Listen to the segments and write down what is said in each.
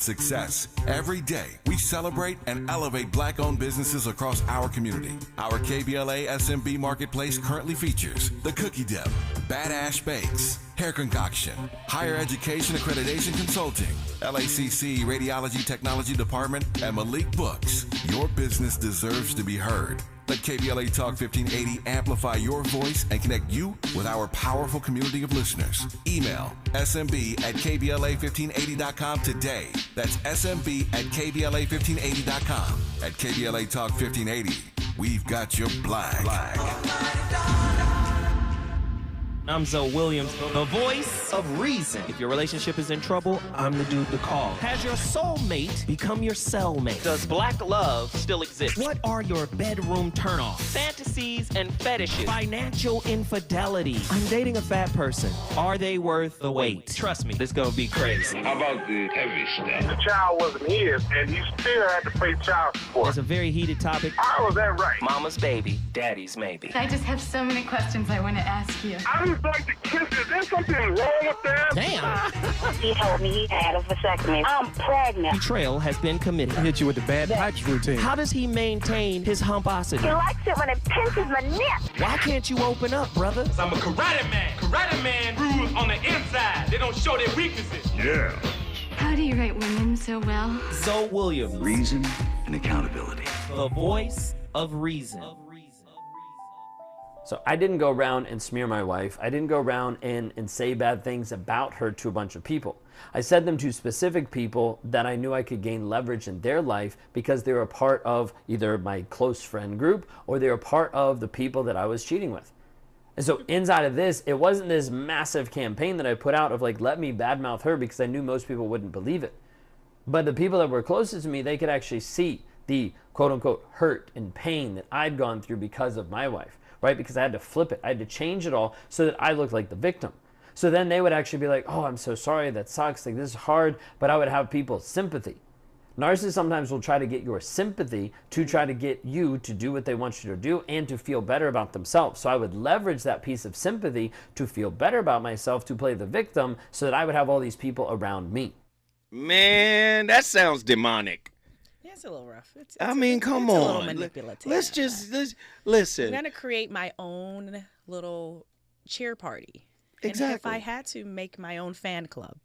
Success. Every day, we celebrate and elevate Black-owned businesses across our community. Our KBLA SMB Marketplace currently features The Cookie Dip, Bad Ash Bakes, Hair Concoction, Higher Education Accreditation Consulting, LACC Radiology Technology Department, and Malik Books. Your business deserves to be heard. Let KBLA Talk 1580 amplify your voice and connect you with our powerful community of listeners. Email smb@kbla1580.com today. That's smb@kbla1580.com. At KBLA Talk 1580, we've got your black. I'm Zoe Williams, the voice of reason. If your relationship is in trouble, I'm the dude to call. Has your soulmate become your cellmate? Does black love still exist? What are your bedroom turnoffs? Fantasies and fetishes. Financial infidelity. I'm dating a fat person. Are they worth the wait? Trust me, this gonna be crazy. How about the heavy stuff? The child wasn't his, and he still had to pay child support. It's a very heated topic. How was that right? Mama's baby, daddy's maybe. I just have so many questions I want to ask you. I just like to kiss you. Is there something wrong with that? Damn. He told me he had a vasectomy. I'm pregnant. Betrayal has been committed. Hit you with the bad pipes routine. How does he maintain his humposity? He likes it when it pinches my neck. Why can't you open up, brother? I'm a karate man. Karate man rules on the inside. They don't show their weaknesses. Yeah. How do you write women so well? Zoe Williams, Reason and accountability. the voice of reason. So I didn't go around and smear my wife. I didn't go around and say bad things about her to a bunch of people. I said them to specific people that I knew I could gain leverage in their life because they were a part of either my close friend group or they were part of the people that I was cheating with. And so inside of this, it wasn't this massive campaign that I put out of like, let me badmouth her because I knew most people wouldn't believe it. But the people that were closest to me, they could actually see the quote unquote hurt and pain that I'd gone through because of my wife. Right? Because I had to flip it. I had to change it all so that I looked like the victim. So then they would actually be like, oh, I'm so sorry. That sucks. Like, this is hard. But I would have people's sympathy. Narcissists sometimes will try to get your sympathy to try to get you to do what they want you to do and to feel better about themselves. So I would leverage that piece of sympathy to feel better about myself, to play the victim, so that I would have all these people around me. Man, that sounds demonic. It's a little rough. I mean, come it's on. A little manipulative. Let's listen. I'm gonna create my own little cheer party. Exactly. And if I had to make my own fan club.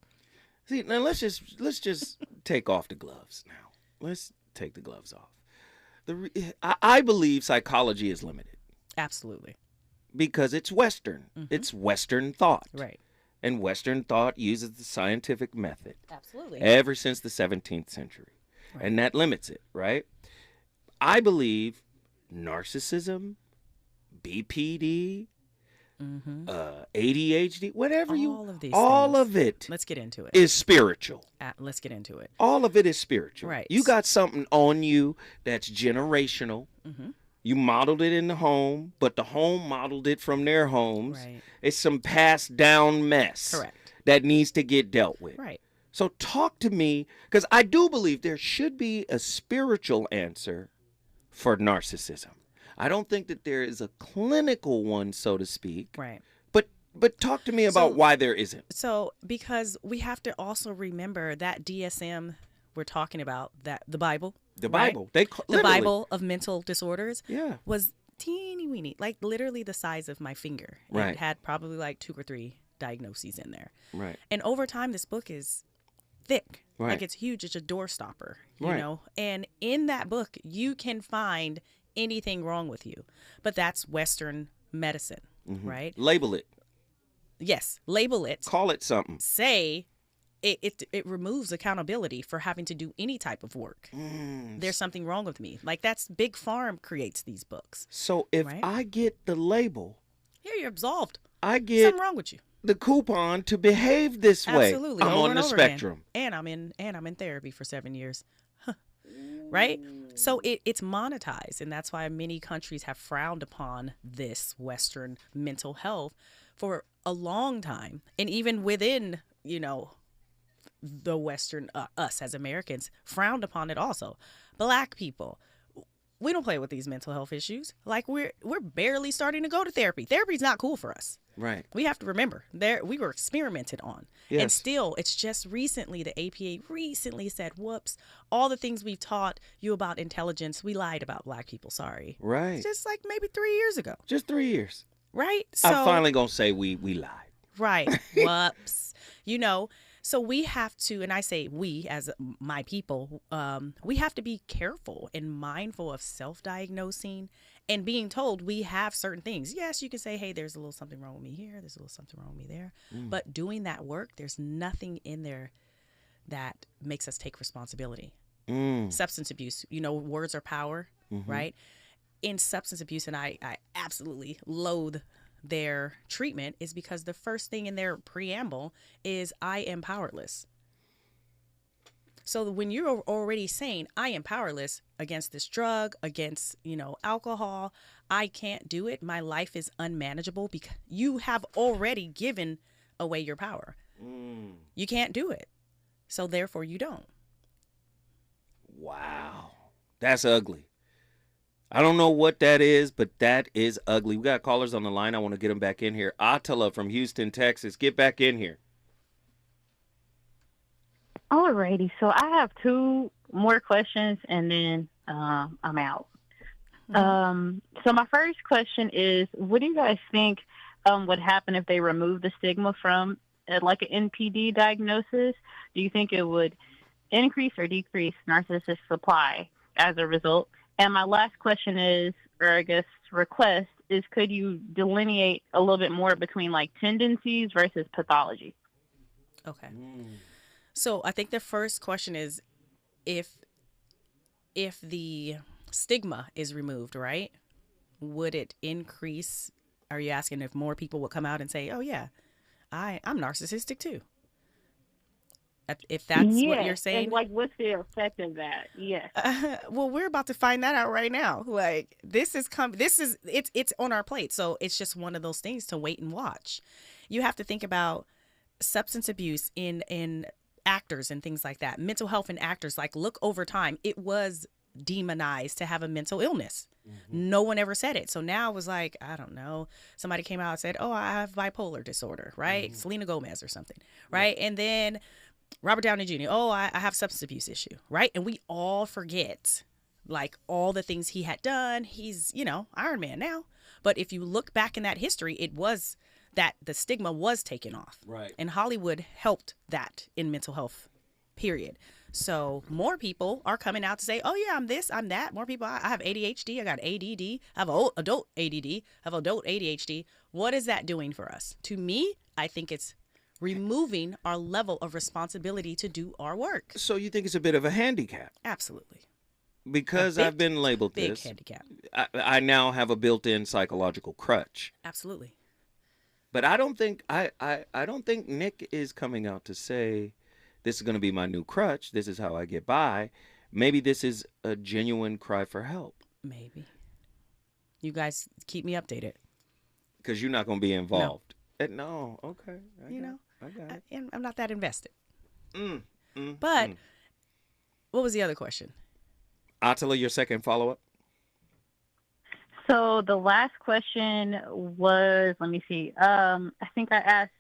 See, now let's just take off the gloves now. Let's take the gloves off. I believe psychology is limited. Absolutely. Because it's Western. Mm-hmm. It's Western thought. Right. And Western thought uses the scientific method. Absolutely. Ever since the 17th century. Right. And that limits it, right? I believe narcissism, BPD, ADHD, whatever all of it. Let's get into it. Is spiritual. Let's get into it. All of it is spiritual. Right. You got something on you that's generational. Mm-hmm. You modeled it in the home, but the home modeled it from their homes. Right. It's some passed down mess. Correct. That needs to get dealt with. Right. So talk to me, because I do believe there should be a spiritual answer for narcissism. I don't think that there is a clinical one, so to speak. Right. But talk to me about why there isn't. So because we have to also remember that DSM we're talking about, that the Bible. The Bible. Right? The Bible of mental disorders. Yeah. Was teeny weeny, like literally the size of my finger. Right. It had probably like 2 or 3 diagnoses in there. Right. And over time, this book is thick. Right. Like it's huge. It's a door stopper, you right. know? And in that book, you can find anything wrong with you. But that's Western medicine, right? Label it. Yes. Label it. Call it something. Say it removes accountability for having to do any type of work. There's something wrong with me. Like that's Big Pharma creates these books. So if I get the label. Yeah, you're absolved. I get something wrong with you. The coupon to behave this way. Absolutely. I'm over on and the over spectrum. Again. And I'm in therapy for 7 years. Right? So it's monetized, and that's why many countries have frowned upon this Western mental health for a long time. And even within, you know, the Western, us as Americans, frowned upon it also. Black people, we don't play with these mental health issues. Like we're barely starting to go to therapy. Therapy's not cool for us. Right. We have to remember we were experimented on. Yes. And still, it's just recently, the APA recently said, whoops, all the things we've taught you about intelligence, we lied about Black people. Sorry. Right. It's just like maybe 3 years ago. Just 3 years. Right. So I'm finally going to say we lied. Right. Whoops. So we have to, and I say we as my people, we have to be careful and mindful of self-diagnosing and being told we have certain things. Yes, you can say, hey, there's a little something wrong with me here. There's a little something wrong with me there. But doing that work, there's nothing in there that makes us take responsibility. Substance abuse, words are power, right? In substance abuse, and I absolutely loathe their treatment, is because the first thing in their preamble is I am powerless. So when you're already saying I am powerless against this drug, against, alcohol, I can't do it. My life is unmanageable because you have already given away your power. You can't do it. So therefore you don't. Wow. That's ugly. I don't know what that is, but that is ugly. We got callers on the line. I want to get them back in here. Attila from Houston, Texas. Get back in here. Alrighty. So I have 2 more questions, and then I'm out. So my first question is, what do you guys think would happen if they remove the stigma from like an NPD diagnosis? Do you think it would increase or decrease narcissist supply as a result? And my last question is, or I guess request, is could you delineate a little bit more between like tendencies versus pathology? Okay. So I think the first question is if the stigma is removed, right? Would it increase? Are you asking if more people would come out and say, oh yeah, I'm narcissistic too? If that's what you're saying. And like, what's the effect of that? Yes. Well, we're about to find that out right now. Like, it's on our plate. So it's just one of those things to wait and watch. You have to think about substance abuse in actors and things like that. Mental health in actors, like, look over time, it was demonized to have a mental illness. No one ever said it. So now it was like, I don't know, somebody came out and said, oh, I have bipolar disorder, right? Selena Gomez or something, right? And then Robert Downey Jr., oh, I have substance abuse issue, right? And we all forget, like, all the things he had done. He's, Iron Man now. But if you look back in that history, it was that the stigma was taken off. Right. And Hollywood helped that in mental health, period. So more people are coming out to say, oh, yeah, I'm this, I'm that. More people, I have ADHD, I got ADD, I have adult ADD, I have adult ADHD. What is that doing for us? To me, I think it's removing our level of responsibility to do our work. So you think it's a bit of a handicap? Absolutely. Because I've been labeled big this. Handicap. I now have a built-in psychological crutch. Absolutely. But I don't think I don't think Nick is coming out to say this is going to be my new crutch. This is how I get by. Maybe this is a genuine cry for help. Maybe. You guys keep me updated. Because you're not going to be involved. No. Okay. I got it. And I'm not that invested. But what was the other question? Attila, your second follow-up? So the last question was, let me see. I think I asked,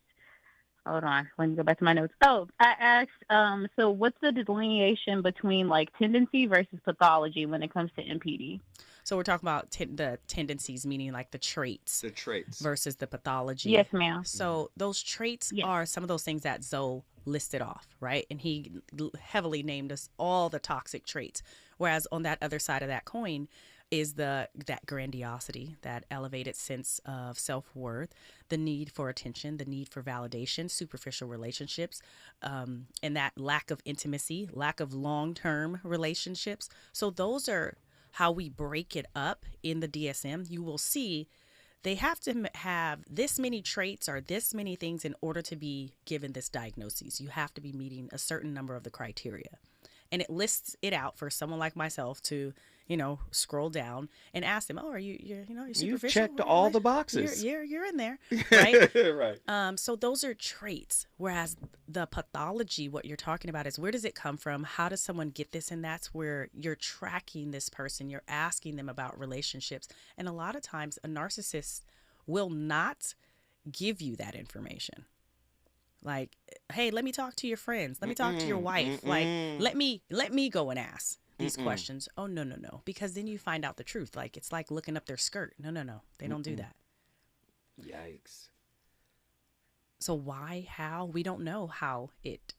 hold on, let me go back to my notes. Oh, I asked, so what's the delineation between like tendency versus pathology when it comes to MPD? So we're talking about the tendencies, meaning like the traits. The traits. Versus the pathology. Yes, ma'am. So those traits are some of those things that Zoe listed off, right? And he heavily named us all the toxic traits. Whereas on that other side of that coin is that grandiosity, that elevated sense of self-worth, the need for attention, the need for validation, superficial relationships, and that lack of intimacy, lack of long-term relationships. So those are how we break it up in the DSM. You will see they have to have this many traits or this many things in order to be given this diagnosis. You have to be meeting a certain number of the criteria. and it lists it out for someone like myself to, scroll down and ask them, oh, are you're superficial? You've checked all the boxes. You're in there, right? Right. So those are traits. Whereas the pathology, what you're talking about is, where does it come from? How does someone get this? And that's where you're tracking this person. You're asking them about relationships. And a lot of times a narcissist will not give you that information. Like, hey, let me talk to your friends. Let me talk to your wife. Like, let me go and ask these questions. Oh, no. Because then you find out the truth. Like, it's like looking up their skirt. No. They don't do that. Yikes. So why, how? We don't know how it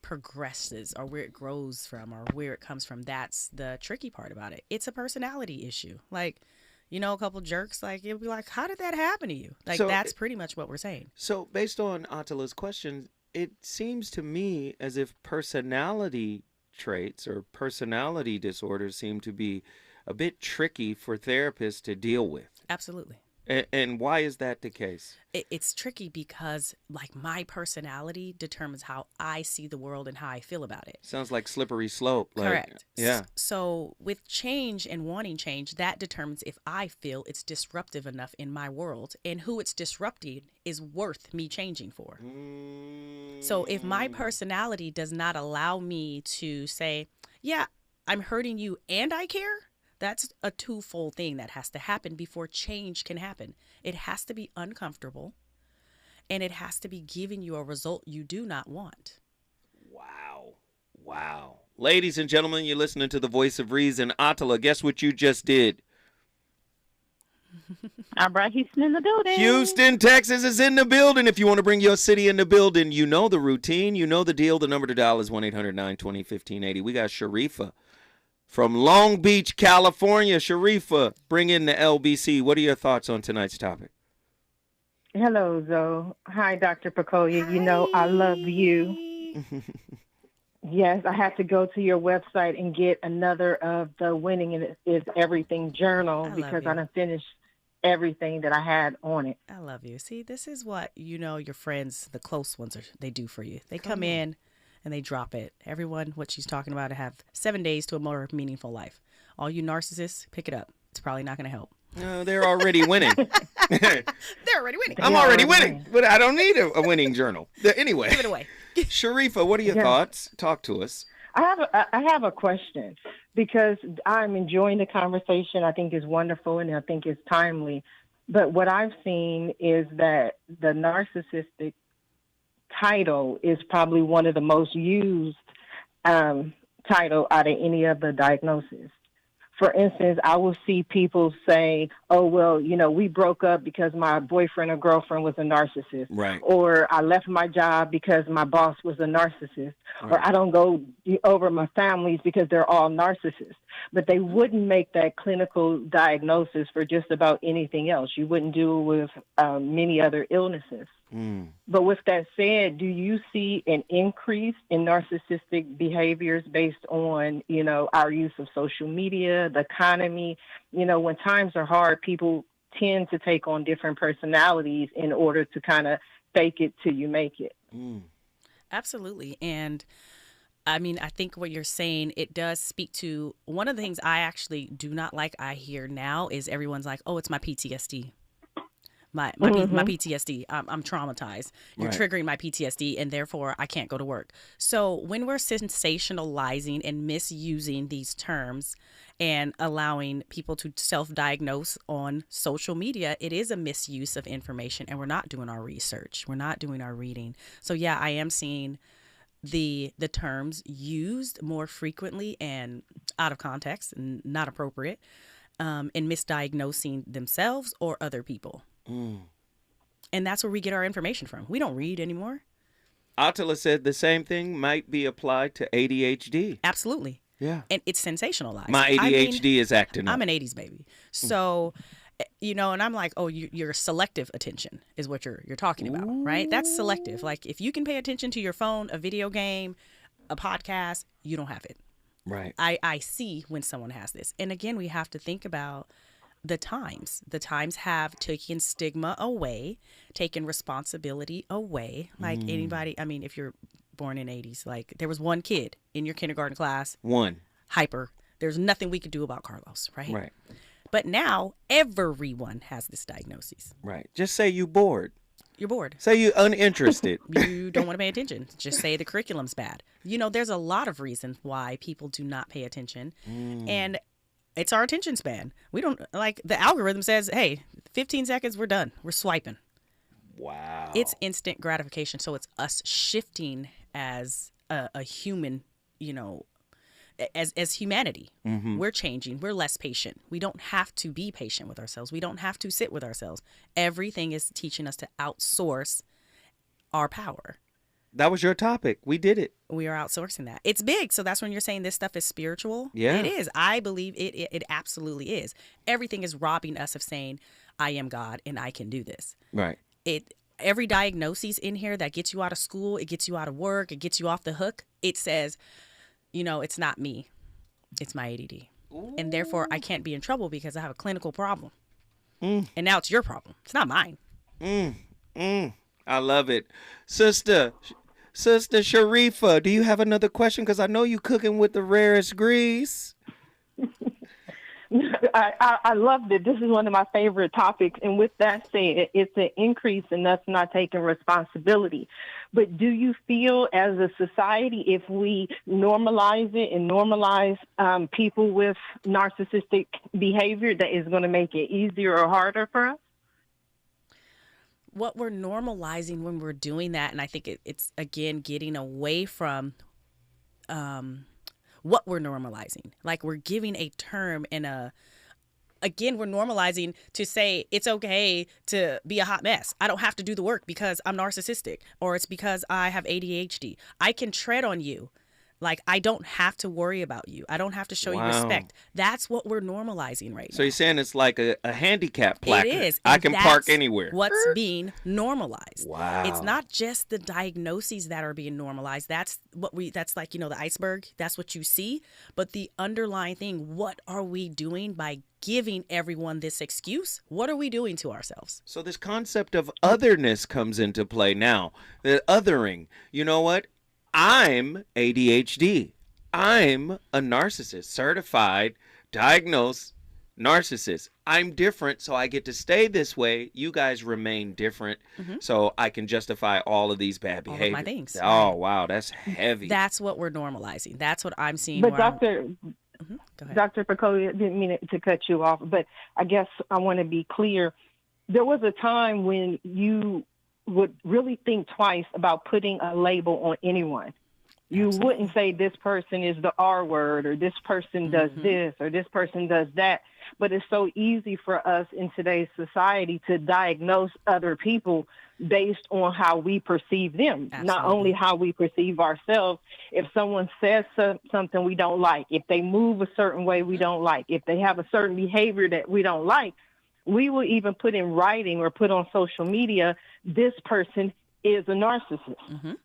progresses or where it grows from or where it comes from. That's the tricky part about it. It's a personality issue. Like, a couple jerks, like, it'll be like, how did that happen to you? Like, so that's pretty much what we're saying. So based on Attila's question, it seems to me as if personality traits or personality disorders seem to be a bit tricky for therapists to deal with. Absolutely. And why is that the case? It's tricky because, like, my personality determines how I see the world and how I feel about it. Sounds like slippery slope. Correct. Yeah. So with change and wanting change, that determines if I feel it's disruptive enough in my world, and who it's disrupting is worth me changing for. So if my personality does not allow me to say, yeah, I'm hurting you and I care, that's a twofold thing that has to happen before change can happen. It has to be uncomfortable, and it has to be giving you a result you do not want. Wow. Ladies and gentlemen, you're listening to the Voice of Reason. Attila, guess what you just did? I brought Houston in the building. Houston, Texas is in the building. If you want to bring your city in the building, you know the routine. You know the deal. The number to dial is 1-800-920-1580. We got Sharifa from Long Beach, California. Sharifa, bring in the LBC. What are your thoughts on tonight's topic? Hello, Zoe. Hi, Dr. Pacolia. Hi. You know I love you. Yes, I have to go to your website and get another of the Winning is Everything journal because I done finished everything that I had on it. I love you. See, this is what, your friends, the close ones, they do for you. They come in and they drop it. Everyone, what she's talking about, to have 7 days to a more meaningful life. All you narcissists, pick it up. It's probably not going to help. No, they're already winning. They're already winning. I'm already winning, but I don't need a winning journal. Anyway. Give it away. Sharifa, what are your thoughts? Talk to us. I have a question because I'm enjoying the conversation. I think it's wonderful and I think it's timely. But what I've seen is that the narcissistic title is probably one of the most used title out of any of the diagnoses. For instance, I will see people say, oh, well, we broke up because my boyfriend or girlfriend was a narcissist. Right. Or I left my job because my boss was a narcissist. Right. Or I don't go over my families because they're all narcissists. But they wouldn't make that clinical diagnosis for just about anything else. You wouldn't do it with many other illnesses. But with that said, do you see an increase in narcissistic behaviors based on, our use of social media, the economy? When times are hard, people tend to take on different personalities in order to kind of fake it till you make it. Absolutely. And I think what you're saying, it does speak to one of the things I actually do not like I hear now is everyone's like, oh, it's my PTSD. My PTSD. I'm traumatized. You're triggering my PTSD, and therefore I can't go to work. So when we're sensationalizing and misusing these terms and allowing people to self-diagnose on social media, it is a misuse of information, and we're not doing our research. We're not doing our reading. So yeah, I am seeing the terms used more frequently and out of context and not appropriate, and misdiagnosing themselves or other people. And that's where we get our information from. We don't read anymore. Attila said the same thing might be applied to ADHD. Absolutely. Yeah. And it's sensationalized. My ADHD is acting up. I'm an 80s baby. So, and I'm like, oh, your selective attention is what you're talking about, right? That's selective. Like if you can pay attention to your phone, a video game, a podcast, you don't have it. Right. I see when someone has this. And again, we have to think about the times. The times have taken stigma away, taken responsibility away. Like anybody, if you're born in 80s. Like, there was one kid in your kindergarten class. One. Hyper. There's nothing we could do about Carlos, right? Right. But now everyone has this diagnosis. Right. Just say you bored. You're bored. Say you uninterested. You don't want to pay attention. Just say the curriculum's bad. You know, there's a lot of reasons why people do not pay attention. And it's our attention span. We don't, like, the algorithm says, hey, 15 seconds, we're done. We're swiping. Wow. It's instant gratification. So it's us shifting as a human, you know, as humanity. We're changing. We're less patient. We don't have to be patient with ourselves. We don't have to sit with ourselves. Everything is teaching us to outsource our power. That was your topic. We did it. We are outsourcing that. It's big. So that's when you're saying this stuff is spiritual. Yeah. It is. I believe it absolutely is. Everything is robbing us of saying, I am God and I can do this. Right. Every diagnosis in here that gets you out of school, it gets you out of work, it gets you off the hook, it says, you know, it's not me, it's my ADD. Ooh. And therefore I can't be in trouble because I have a clinical problem. And now it's your problem. It's not mine. I love it. Sister Sharifa, do you have another question? Because I know you cooking with the rarest grease. I loved it. This is one of my favorite topics. And with that said, it's an increase in us not taking responsibility. But do you feel as a society, if we normalize it and normalize people with narcissistic behavior, that is going to make it easier or harder for us? What we're normalizing when we're doing that, and I think it's, again, getting away from what we're normalizing. Like, we're giving a term and again, we're normalizing to say it's okay to be a hot mess. I don't have to do the work because I'm narcissistic, or it's because I have ADHD. I can tread on you. Like, I don't have to worry about you. I don't have to show you respect. That's what we're normalizing right now. So you're saying it's like a handicap placard. It is. I can park anywhere. What's being normalized. Wow. It's not just the diagnoses that are being normalized. That's like, you know, the iceberg. That's what you see. But the underlying thing, what are we doing by giving everyone this excuse? What are we doing to ourselves? So this concept of otherness comes into play now. The othering. You know what? I'm ADHD. I'm a narcissist, certified, diagnosed narcissist. I'm different, so I get to stay this way. You guys remain different, so I can justify all of these bad behaviors. All of my things. Oh, wow, that's heavy. That's what we're normalizing. That's what I'm seeing. But Go ahead. Dr. Picolia, didn't mean to cut you off, but I guess I want to be clear. There was a time when you would really think twice about putting a label on anyone. You wouldn't say this person is the R word, or this person does this, or this person does that. But it's so easy for us in today's society to diagnose other people based on how we perceive them, not only how we perceive ourselves. If someone says something we don't like, if they move a certain way we don't like, if they have a certain behavior that we don't like, we will even put in writing or put on social media, this person is a narcissist.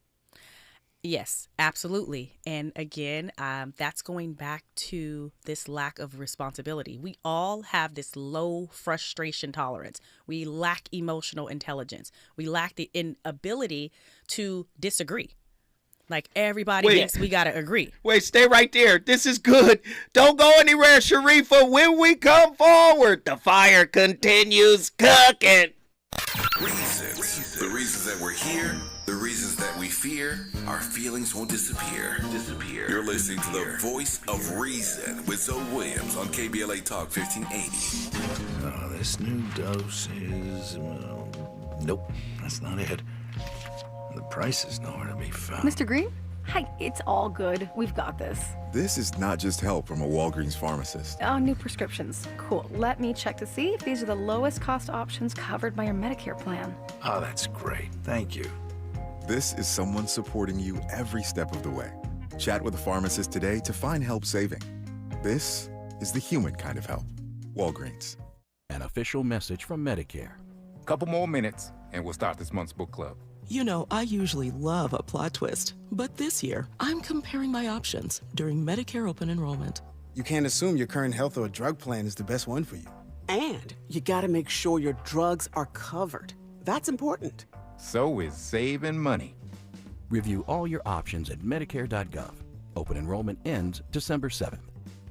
Yes, absolutely. And again, that's going back to this lack of responsibility. We all have this low frustration tolerance. We lack emotional intelligence. We lack the ability to disagree. Like, everybody thinks we got to agree. Wait, stay right there. This is good. Don't go anywhere, Sharifa. When we come forward, the fire continues cooking. Reasons. The reasons that we're here, the reasons that we fear, our feelings won't disappear. You're listening to the voice of reason with Zoe Williams on KBLA Talk 1580. Oh, this new dose is... nope, that's not it. The price is nowhere to be found. Mr. Green? Hi, it's all good. We've got this. This is not just help from a Walgreens pharmacist. Oh, new prescriptions. Cool. Let me check to see if these are the lowest cost options covered by your Medicare plan. Oh, that's great. Thank you. This is someone supporting you every step of the way. Chat with a pharmacist today to find help saving. This is the human kind of help. Walgreens. An official message from Medicare. Couple more minutes, and we'll start this month's book club. You know, I usually love a plot twist, but this year, I'm comparing my options during Medicare open enrollment. You can't assume your current health or drug plan is the best one for you. And you gotta make sure your drugs are covered. That's important. So is saving money. Review all your options at Medicare.gov. Open enrollment ends December 7th.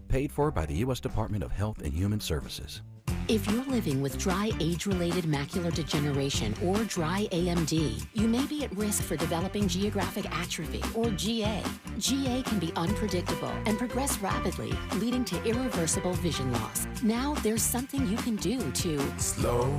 Paid for by the U.S. Department of Health and Human Services. If you're living with dry age-related macular degeneration or dry AMD, you may be at risk for developing geographic atrophy or GA. GA can be unpredictable and progress rapidly, leading to irreversible vision loss. Now there's something you can do to slow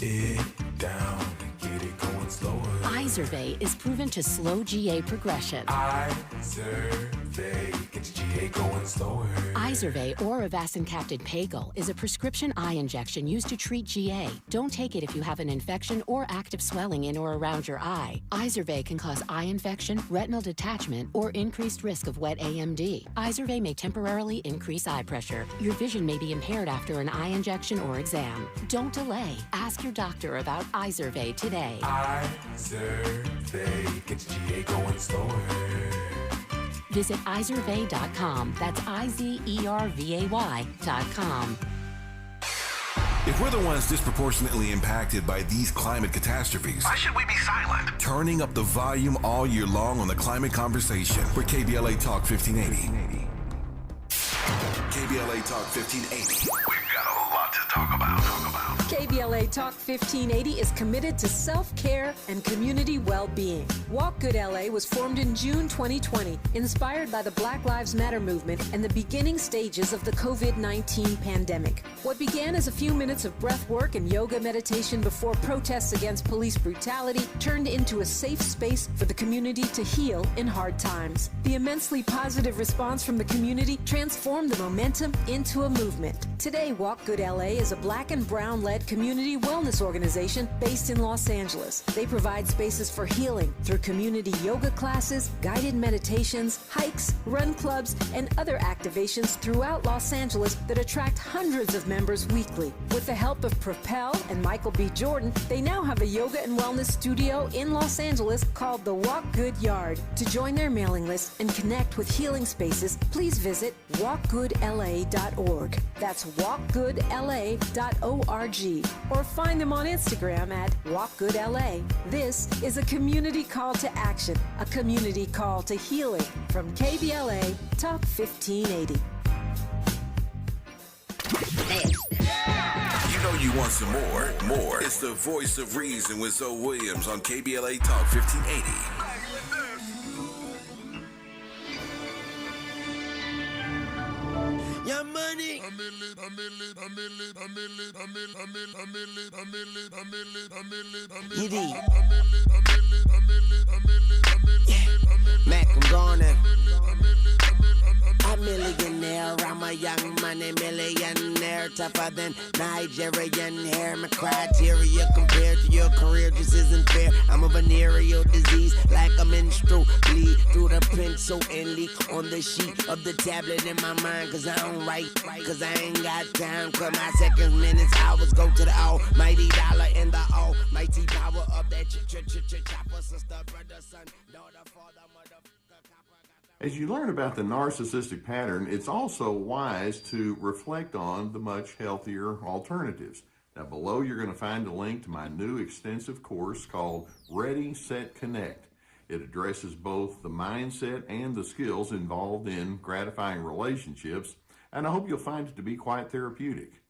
it down and get it going slower. Izervay is proven to slow GA progression. Izervay gets GA going slower. Izervay or avacincaptad pagel is a prescription eye injection used to treat GA. Don't take it if you have an infection or active swelling in or around your eye. Izervay can cause eye infection, retinal detachment, or increased risk of wet AMD. Izervay may temporarily increase eye pressure. Your vision may be impaired after an eye injection or exam. Don't delay. Ask your doctor about Izervay today. Izervay gets GA going slower. Visit Izervay.com. That's IZERVAY.com. If we're the ones disproportionately impacted by these climate catastrophes, Why should we be silent? turning up the volume all year long on the climate conversation with KBLA Talk 1580. KBLA Talk 1580. We've got a lot to talk about. KBLA Talk 1580 is committed to self-care and community well-being. Walk Good LA was formed in June 2020, inspired by the Black Lives Matter movement and the beginning stages of the COVID-19 pandemic. What began as a few minutes of breath work and yoga meditation before protests against police brutality turned into a safe space for the community to heal in hard times. The immensely positive response from the community transformed the momentum into a movement. Today, Walk Good LA is a black and brown-led community wellness organization based in Los Angeles. They provide spaces for healing through community yoga classes, guided meditations, hikes, run clubs, and other activations throughout Los Angeles that attract hundreds of members weekly. With the help of Propel and Michael B. Jordan, they now have a yoga and wellness studio in Los Angeles called the Walk Good Yard. To join their mailing list and connect with healing spaces, please visit walkgoodla.org. That's walkgoodla.org. Or find them on Instagram at WalkGoodLA. This is a community call to action, a community call to healing from KBLA Talk 1580. You know you want some more. It's the voice of reason with Zoe Williams on KBLA Talk 1580. Your money. Mac, I'm gonna. A millionaire, I'm a young money millionaire, tougher than Nigerian hair. My criteria compared to your career just isn't fair. I'm a venereal disease, like a menstrual bleed through the pencil and leak on the sheet of the tablet in my mind. Cause I don't write, cause I ain't got time. Cause my seconds, minutes, hours go to the almighty dollar and the almighty power of that chopper, sister, brother, son, daughter, father, mother. As you learn about the narcissistic pattern, it's also wise to reflect on the much healthier alternatives. Now, below you're going to find a link to my new extensive course called Ready, Set, Connect. It addresses both the mindset and the skills involved in gratifying relationships, and I hope you'll find it to be quite therapeutic.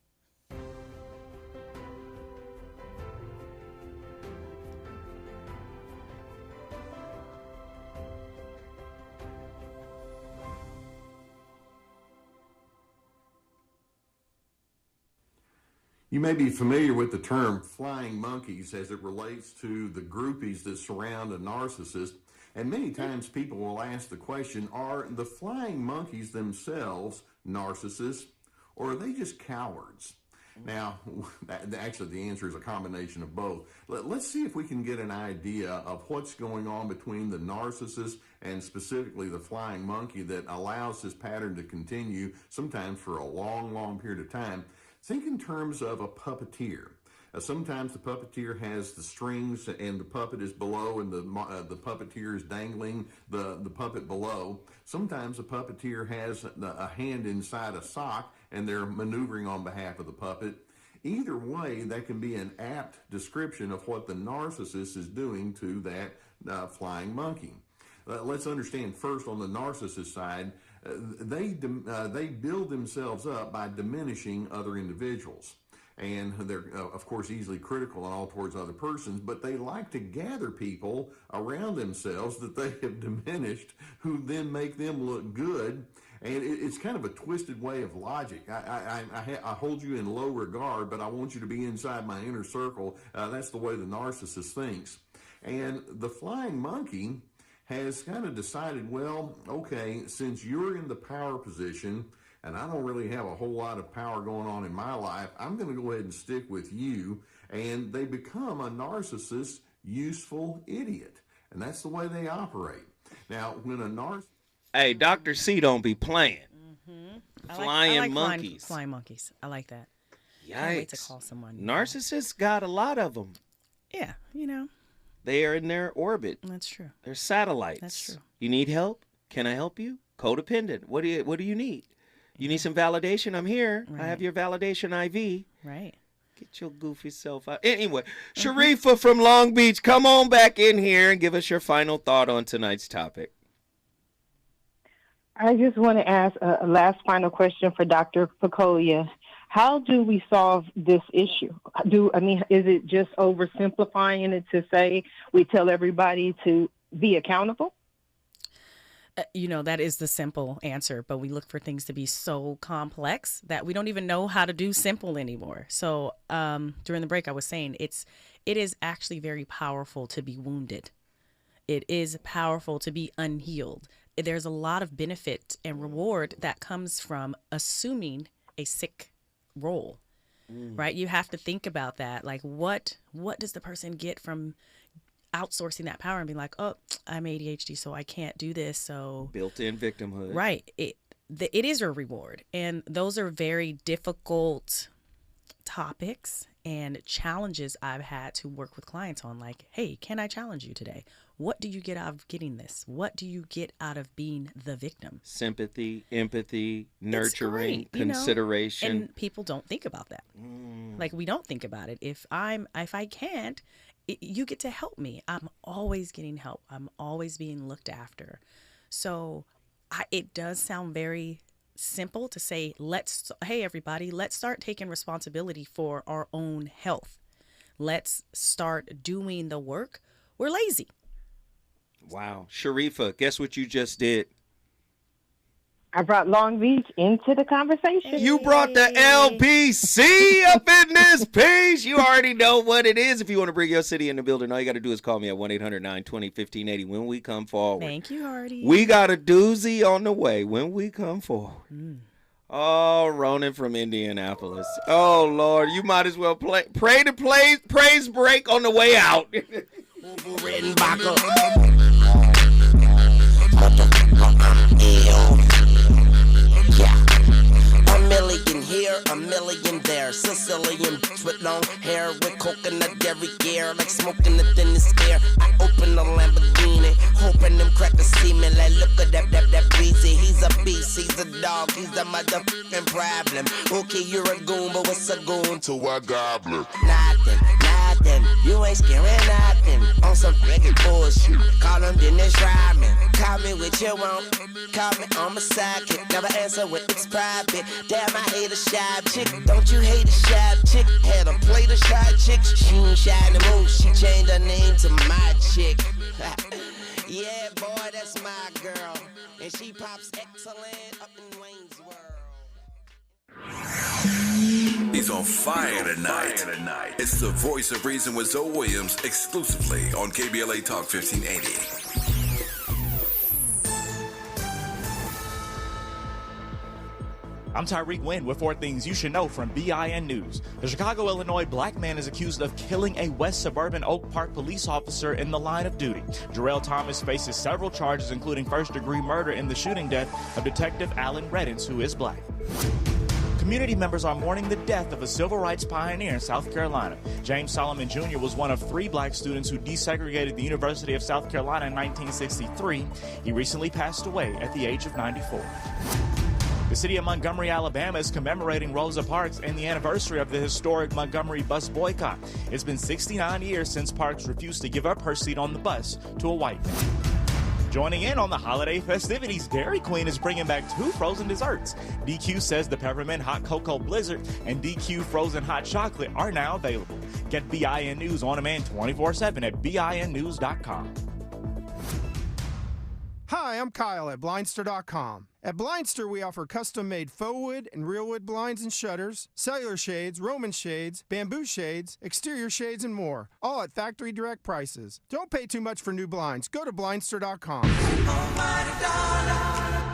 You may be familiar with the term flying monkeys as it relates to the groupies that surround a narcissist. And many times people will ask the question, are the flying monkeys themselves narcissists, or are they just cowards? Now, actually the answer is a combination of both. Let's see if we can get an idea of what's going on between the narcissist and specifically the flying monkey that allows this pattern to continue, sometimes for a long, long period of time. Think in terms of a puppeteer. Sometimes the puppeteer has the strings and the puppet is below and the puppeteer is dangling the puppet below. Sometimes the puppeteer has a hand inside a sock and they're maneuvering on behalf of the puppet. Either way, that can be an apt description of what the narcissist is doing to that flying monkey. let's understand first on the narcissist side, they build themselves up by diminishing other individuals. And they're, of course, easily critical and all towards other persons, but they like to gather people around themselves that they have diminished, who then make them look good. And it's kind of a twisted way of logic. I hold you in low regard, but I want you to be inside my inner circle. That's the way the narcissist thinks. And the flying monkey has kind of decided, well, okay, since you're in the power position, and I don't really have a whole lot of power going on in my life, I'm going to go ahead and stick with you. And they become a narcissist, useful idiot. And that's the way they operate. Now, when a narcissist... Hey, Dr. C don't be playing. Flying monkeys. Flying monkeys. I like that. Yikes. Can't wait to call someone. Narcissists got a lot of them. Yeah, you know. They are in their orbit. That's true. They're satellites. That's true. You need help? Can I help you? Codependent. What do you need? You need some validation? I'm here. Right. I have your validation IV. Right. Get your goofy self out. Anyway, Sharifa from Long Beach, come on back in here and give us your final thought on tonight's topic. I just want to ask a last final question for Dr. Pacolia. How do we solve this issue? Is it just oversimplifying it to say we tell everybody to be accountable? That is the simple answer, but we look for things to be so complex that we don't even know how to do simple anymore. So during the break, I was saying it is actually very powerful to be wounded. It is powerful to be unhealed. There's a lot of benefit and reward that comes from assuming a sick role, right? You have to think about that. Like, what does the person get from outsourcing that power and being like, oh, I'm ADHD, so I can't do this. So built-in victimhood. Right. It is a reward. And those are very difficult topics and challenges I've had to work with clients on. Like, hey, can I challenge you today? What do you get out of getting this? What do you get out of being the victim? Sympathy, empathy, nurturing, consideration. And people don't think about that. Like, we don't think about it. If I can't, you get to help me. I'm always getting help. I'm always being looked after. So it does sound very simple to say, hey, everybody, let's start taking responsibility for our own health. Let's start doing the work. We're lazy. Wow. Sharifa, guess what you just did? I brought Long Beach into the conversation. You brought the LPC up in this piece. You already know what it is. If you want to bring your city in the building, all you got to do is call me at 1-800-920-1580 when we come forward. Thank you, Hardy. We got a doozy on the way when we come forward. Oh, Ronan from Indianapolis. Oh, Lord, you might as well praise break on the way out. A million here, a million there. Sicilian bitch with long hair, with coconut dairy gear, like smoking the thinnest air. I open the Lamborghini, hoping them crackers see me. Like, look at that breezy. He's a beast, he's a dog, he's the motherfucking problem. Okay, you're a goon, but what's a goon to a goblin? Nothing. You ain't scaring nothing. On some freaking bullshit. Call him Dennis Rodman. Call me what you want. Call me on my sidekick. Never answer when it's private. Damn, I hate a shy chick. Don't you hate a shy chick? Had a plate of shy chicks. She ain't shy anymore. She changed her name to my chick. Yeah, boy, that's my girl. And she pops excellent up in Wayne's World. He's on fire tonight. It's the voice of reason with Zoe Williams, exclusively on KBLA Talk 1580. I'm Tyreek Wynn with 4 things you should know from BIN News. The Chicago, Illinois black man is accused of killing a West Suburban Oak Park police officer in the line of duty. Jarrell Thomas faces several charges, including first-degree murder in the shooting death of Detective Alan Reddins, who is black. Community members are mourning the death of a civil rights pioneer in South Carolina. James Solomon Jr. was one of 3 black students who desegregated the University of South Carolina in 1963. He recently passed away at the age of 94. The city of Montgomery, Alabama is commemorating Rosa Parks and the anniversary of the historic Montgomery bus boycott. It's been 69 years since Parks refused to give up her seat on the bus to a white man. Joining in on the holiday festivities, Dairy Queen is bringing back 2 frozen desserts. DQ says the Peppermint Hot Cocoa Blizzard and DQ Frozen Hot Chocolate are now available. Get BIN News on demand 24/7 at BINnews.com. Hi, I'm Kyle at Blindster.com. At Blindster, we offer custom-made faux wood and real wood blinds and shutters, cellular shades, Roman shades, bamboo shades, exterior shades, and more, all at factory direct prices. Don't pay too much for new blinds. Go to Blindster.com.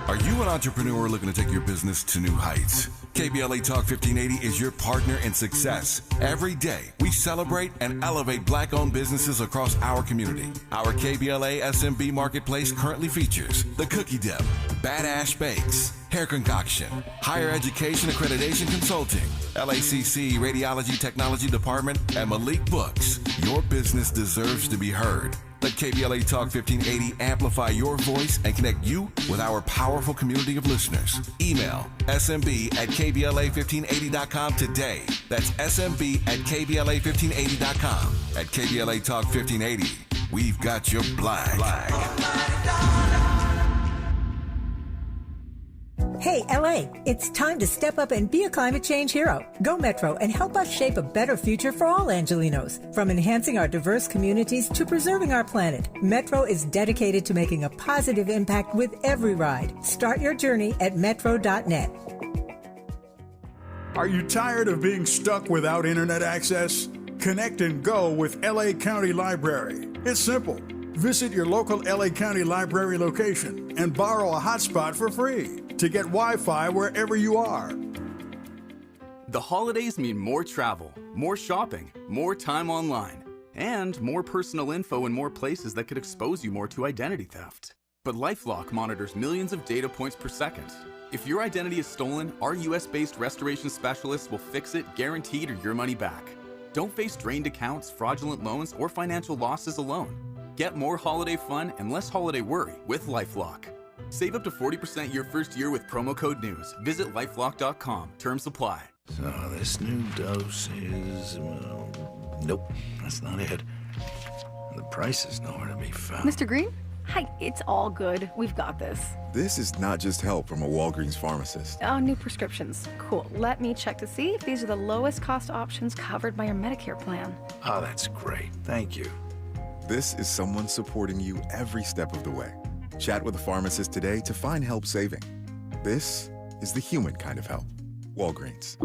Are you an entrepreneur looking to take your business to new heights? KBLA Talk 1580 is your partner in success. Every day, we celebrate and elevate Black-owned businesses across our community. Our KBLA SMB marketplace currently features The Cookie Dip, Badass Bakes, Hair Concoction, Higher Education Accreditation Consulting, LACC Radiology Technology Department, and Malik Books. Your business deserves to be heard. Let KBLA Talk 1580 amplify your voice and connect you with our powerful community of listeners. Email smb@kbla1580.com today. That's smb@kbla1580.com. At KBLA Talk 1580, we've got your flag. Hey, LA, it's time to step up and be a climate change hero. Go Metro and help us shape a better future for all Angelinos. From enhancing our diverse communities to preserving our planet, Metro is dedicated to making a positive impact with every ride. Start your journey at metro.net. Are you tired of being stuck without internet access? Connect and go with LA County Library. It's simple. Visit your local LA County Library location and borrow a hotspot for free to get Wi-Fi wherever you are. The holidays mean more travel, more shopping, more time online, and more personal info in more places that could expose you more to identity theft. But LifeLock monitors millions of data points per second. If your identity is stolen, our US-based restoration specialists will fix it, guaranteed, or your money back. Don't face drained accounts, fraudulent loans, or financial losses alone. Get more holiday fun and less holiday worry with LifeLock. Save up to 40% your first year with promo code NEWS. Visit lifelock.com. Terms apply. So this new dose is... nope, that's not it. The price is nowhere to be found. Mr. Green? Hi, it's all good. We've got this. This is not just help from a Walgreens pharmacist. Oh, new prescriptions. Cool. Let me check to see if these are the lowest cost options covered by your Medicare plan. Oh, that's great. Thank you. This is someone supporting you every step of the way. Chat with a pharmacist today to find help saving. This is the human kind of help. Walgreens.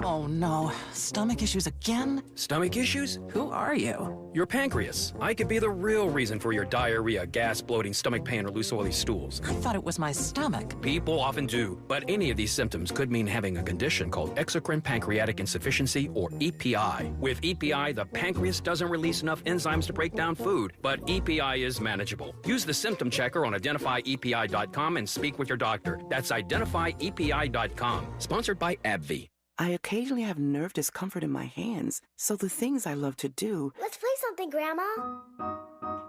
Oh no, stomach issues again? Stomach issues? Who are you? Your pancreas. I could be the real reason for your diarrhea, gas, bloating, stomach pain, or loose oily stools. I thought it was my stomach. People often do, but any of these symptoms could mean having a condition called exocrine pancreatic insufficiency, or EPI. With EPI, the pancreas doesn't release enough enzymes to break down food, but EPI is manageable. Use the symptom checker on identifyepi.com and speak with your doctor. That's identifyepi.com. Sponsored by AbbVie. I occasionally have nerve discomfort in my hands, so the things I love to do... Let's play something, Grandma.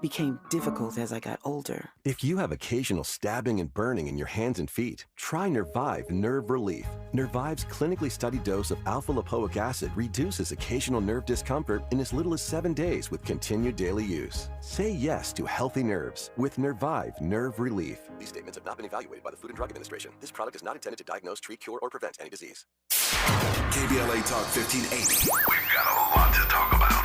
...became difficult as I got older. If you have occasional stabbing and burning in your hands and feet, try Nervive Nerve Relief. Nervive's clinically studied dose of alpha-lipoic acid reduces occasional nerve discomfort in as little as 7 days with continued daily use. Say yes to healthy nerves with Nervive Nerve Relief. These statements have not been evaluated by the Food and Drug Administration. This product is not intended to diagnose, treat, cure, or prevent any disease. KBLA Talk 1580. We've got a lot to talk about.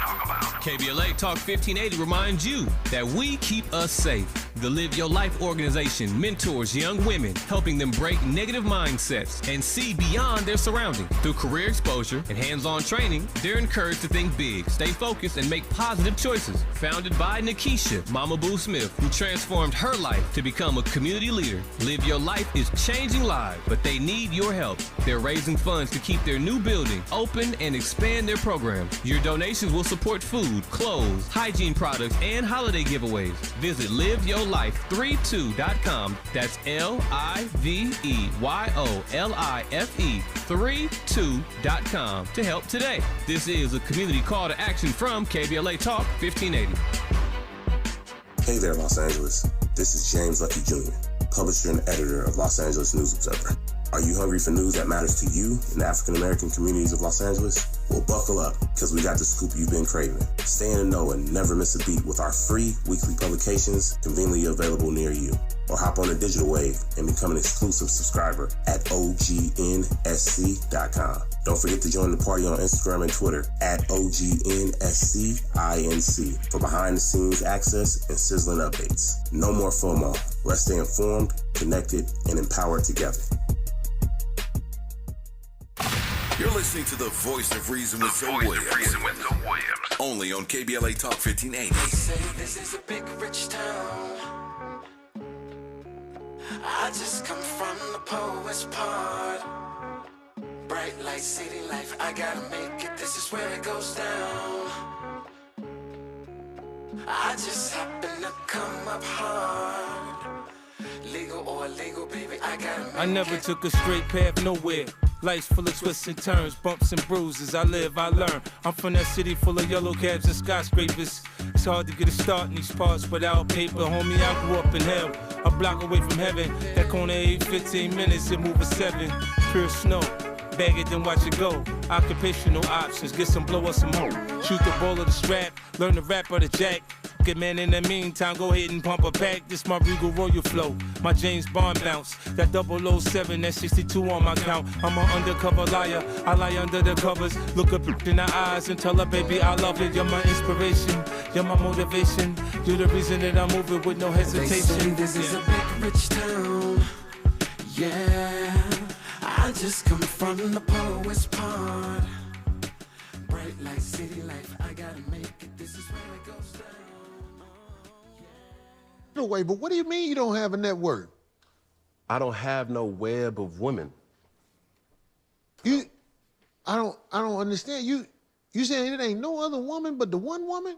KBLA Talk 1580 reminds you that we keep us safe. The Live Your Life organization mentors young women, helping them break negative mindsets and see beyond their surroundings. Through career exposure and hands-on training, they're encouraged to think big, stay focused, and make positive choices. Founded by Nikisha, Mama Boo Smith, who transformed her life to become a community leader. Live Your Life is changing lives, but they need your help. They're raising funds to keep their new building open and expand their programs. Your donations will support food, clothes, hygiene products, and holiday giveaways. Visit liveyourlife32.com. That's LIVEYOLIFE32.com to help today. This is a community call to action from KBLA Talk 1580. Hey there, Los Angeles. This is James Lucky Jr., publisher and editor of Los Angeles News Observer. Are you hungry for news that matters to you in the African American communities of Los Angeles? Well, buckle up, because we got the scoop you've been craving. Stay in the know and never miss a beat with our free weekly publications conveniently available near you. Or hop on the digital wave and become an exclusive subscriber at OGNSC.com. Don't forget to join the party on Instagram and Twitter at OGNSCINC for behind-the-scenes access and sizzling updates. No more FOMO. Let's stay informed, connected, and empowered together. You're listening to the voice of reason with Zoe Williams. Only on KBLA Talk 1580. They say this is a big rich town. I just come from the poet's part. Bright light, city life, I gotta make it. This is where it goes down. I just happen to come up hard. Legal or illegal, baby, I gotta make it. I never took a straight path nowhere. Life's full of twists and turns, bumps and bruises. I live, I learn. I'm from that city full of yellow cabs and skyscrapers. It's hard to get a start in these parts without paper. Homie, I grew up in hell, a block away from heaven. That corner 8-15 minutes, it move a 7. Pure snow, bag it, then watch it go. Occupational options, get some blow or some hoe. Shoot the ball or the strap, learn the rap or the jack. Good man, in the meantime, go ahead and pump a pack. This my Regal Royal flow, my James Bond bounce. That 007, that 62 on my count. I'm an undercover liar, I lie under the covers. Look up in her eyes and tell her, baby, I love it. You're my inspiration, you're my motivation. You're the reason that I'm moving with no hesitation. They say this is a big rich town. Yeah, I just come from the poet's part. Bright light, city life, I gotta make it. This is where it goes down. No way, but what do you mean you don't have a network? I don't have no web of women. I don't understand. You saying it ain't no other woman but the one woman?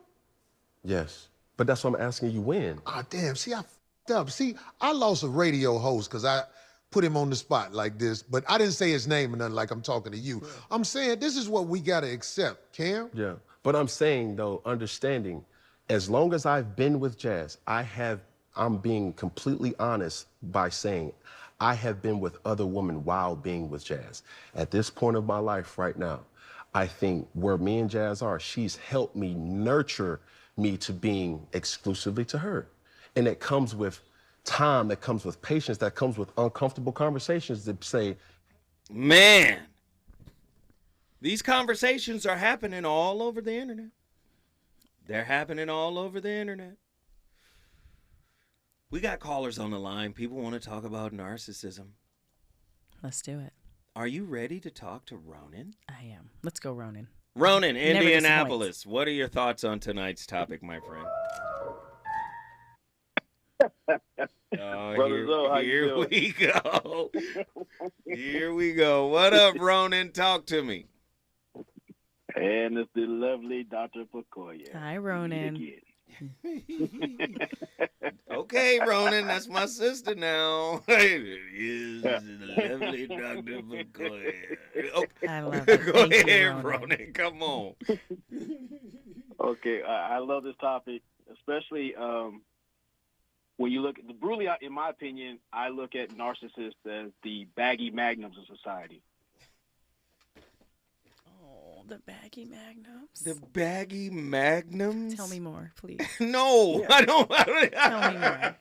Yes, but that's what I'm asking you when. Ah, damn, see, I f***ed up. See, I lost a radio host because I put him on the spot like this, but I didn't say his name or nothing like I'm talking to you. I'm saying this is what we gotta accept, Cam. Yeah, but I'm saying though, understanding, as long as I've been with Jazz, I'm being completely honest by saying I have been with other women while being with Jazz. At this point of my life right now, I think where me and Jazz are, she's helped me nurture me to being exclusively to her. And it comes with time, that comes with patience, that comes with uncomfortable conversations that say, man, these conversations are happening all over the internet. They're happening all over the internet. We got callers on the line. People want to talk about narcissism. Let's do it. Are you ready to talk to Ronan? I am. Let's go, Ronan. Ronan, Indianapolis. What are your thoughts on tonight's topic, my friend? Here we go. Here we go. What up, Ronan? Talk to me. And it's the lovely Dr. Pacoya. Hi, Ronan. Okay, Ronan, that's my sister now. Yes, the lovely Dr. Pacoya. Okay. I love it. Go Thank ahead, you, Ronan. Ronan. Come on. Okay, I love this topic, especially when you look at the brutally, in my opinion, I look at narcissists as the baggy magnums of society. The baggy magnums. The baggy magnums? Tell me more, please. No, Yeah. I don't. Tell me more.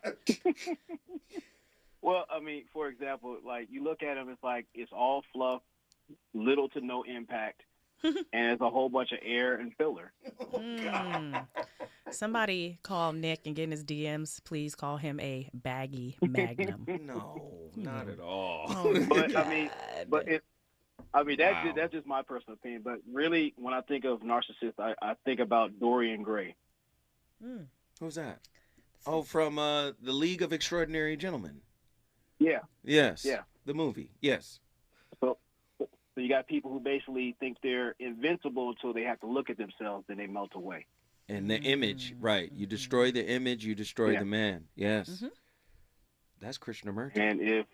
Well, I mean, for example, like you look at them, it's like it's all fluff, little to no impact, and it's a whole bunch of air and filler. Somebody call Nick and get in his DMs. Please call him a baggy magnum. No, not at all. Oh, But God. That's just my personal opinion. But really, when I think of narcissists, I think about Dorian Gray. Who's that? Oh, from the League of Extraordinary Gentlemen. Yeah. Yes. Yeah. The movie. Yes. So you got people who basically think they're invincible until they have to look at themselves, then they melt away. And the image, right? You destroy the image, you destroy Yeah. the man. Yes. That's Krishnamurti. And if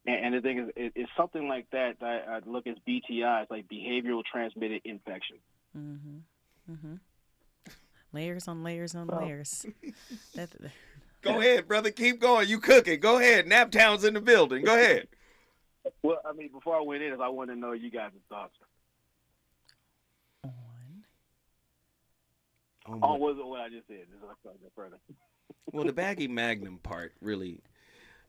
and the thing is, it's something like that I look at BTI, it's like behavioral transmitted infection. Layers on layers on layers. Go ahead, brother. Keep going. You cooking. Go ahead. Naptown's in the building. Go ahead. Well, I mean, before I went in, I wanted to know you guys' thoughts. what I just said. Let's go further. Well, the baggy magnum part really.